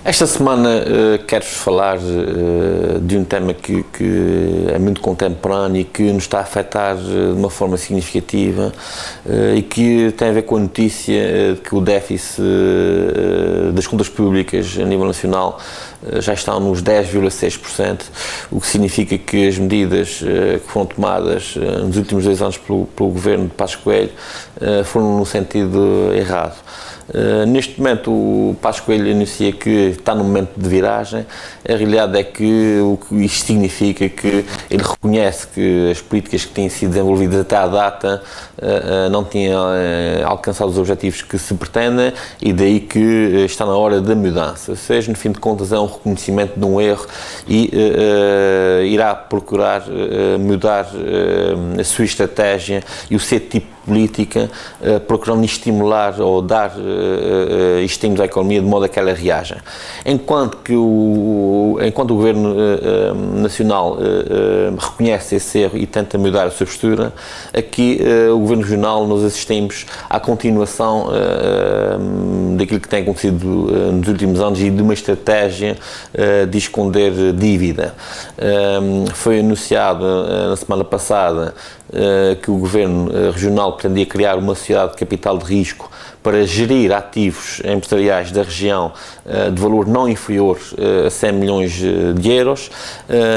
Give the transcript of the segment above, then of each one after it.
Esta semana quero-vos falar de um tema que é muito contemporâneo e que nos está a afetar de uma forma significativa e que tem a ver com a notícia de que o déficit das contas públicas a nível nacional já está nos 10,6%, o que significa que as medidas que foram tomadas nos últimos 2 anos pelo governo de Passos Coelho foram no sentido errado. Neste momento o Passos Coelho anuncia que está num momento de viragem. A realidade é que o que isto significa que ele reconhece que as políticas que têm sido desenvolvidas até à data não tinham alcançado os objetivos que se pretendem e daí que está na hora da mudança. Ou seja, no fim de contas é um reconhecimento de um erro e irá procurar mudar a sua estratégia e o seu tipo política, procurando estimular ou dar estímulos à economia de modo a que ela reaja. Enquanto o Governo Nacional reconhece esse erro e tenta mudar a sua postura, aqui o Governo Regional nós assistimos à continuação daquilo que tem acontecido nos últimos anos e de uma estratégia de esconder dívida. Foi anunciado na semana passada que o Governo Regional pretendia criar uma sociedade de capital de risco para gerir ativos empresariais da região de valor não inferior a 100 milhões de euros.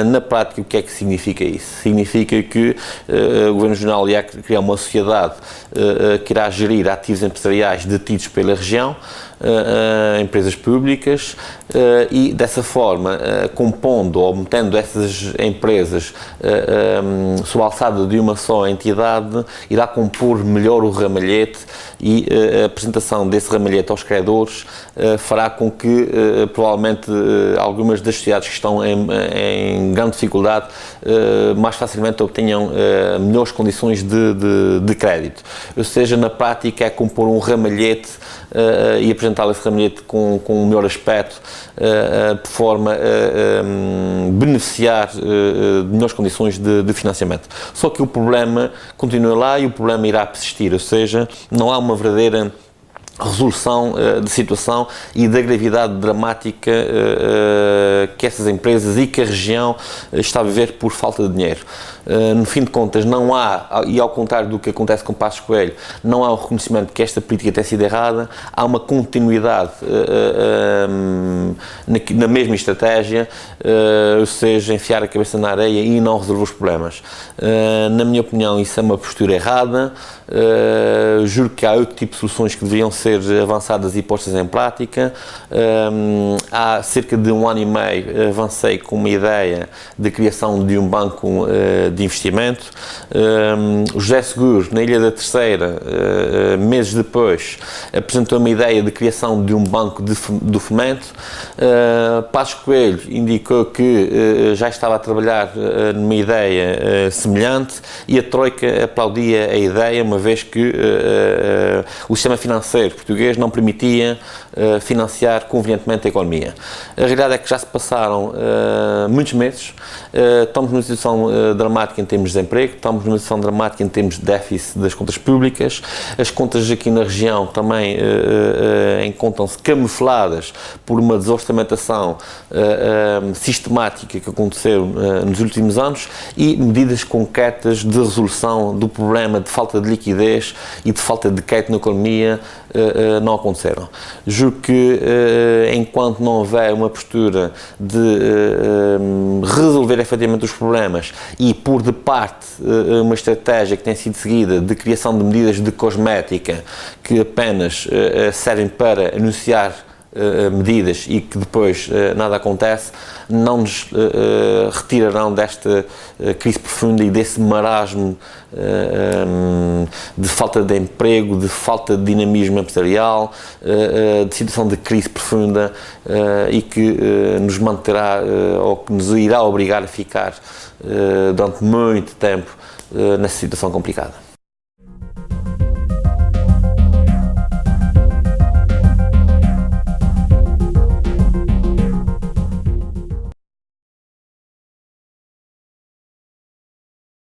Na prática, o que é que significa isso? Significa que o Governo Regional irá criar uma sociedade que irá gerir ativos empresariais detidos pela região, empresas públicas, e dessa forma, compondo ou metendo essas empresas sob a alçada de uma só entidade, irá compor melhor o ramalhete e a apresentação desse ramalhete aos credores fará com que provavelmente algumas das sociedades que estão em grande dificuldade mais facilmente obtenham melhores condições de crédito. Ou seja, na prática é compor um ramalhete e apresentar esse ramalhete com um melhor aspecto, de forma a beneficiar de melhores condições de financiamento. Só que o problema continua lá e o problema irá persistir, ou seja, não há uma verdadeira resolução de situação e da gravidade dramática que essas empresas e que a região está a viver por falta de dinheiro. No fim de contas, não há, e ao contrário do que acontece com Passos Coelho, não há um reconhecimento que esta política tem sido errada, há uma continuidade na mesma estratégia, ou seja, enfiar a cabeça na areia e não resolver os problemas. Na minha opinião, isso é uma postura errada. Juro que há outro tipo de soluções que deveriam ser avançadas e postas em prática. Há cerca de 1 ano e meio avancei com uma ideia de criação de um banco de investimento. O José Seguro, na Ilha da Terceira, meses depois, apresentou uma ideia de criação de um banco do fomento. Passos Coelho indicou que já estava a trabalhar numa ideia semelhante e a Troika aplaudia a ideia, uma vez que o sistema financeiro português não permitia financiar convenientemente a economia. A realidade é que já se passaram muitos meses, estamos numa situação dramática em termos de desemprego, estamos numa situação dramática em termos de déficit das contas públicas, as contas aqui na região também encontram-se camufladas por uma desorçamentação sistemática que aconteceu nos últimos anos e medidas concretas de resolução do problema de falta de liquidez e de falta de crédito na economia não aconteceram. Juro que enquanto não houver uma postura de resolver efetivamente os problemas e por de parte uma estratégia que tem sido seguida de criação de medidas de cosmética que apenas servem para anunciar medidas e que depois nada acontece, não nos retirarão desta crise profunda e desse marasmo de falta de emprego, de falta de dinamismo empresarial, de situação de crise profunda e que nos manterá ou que nos irá obrigar a ficar durante muito tempo nessa situação complicada.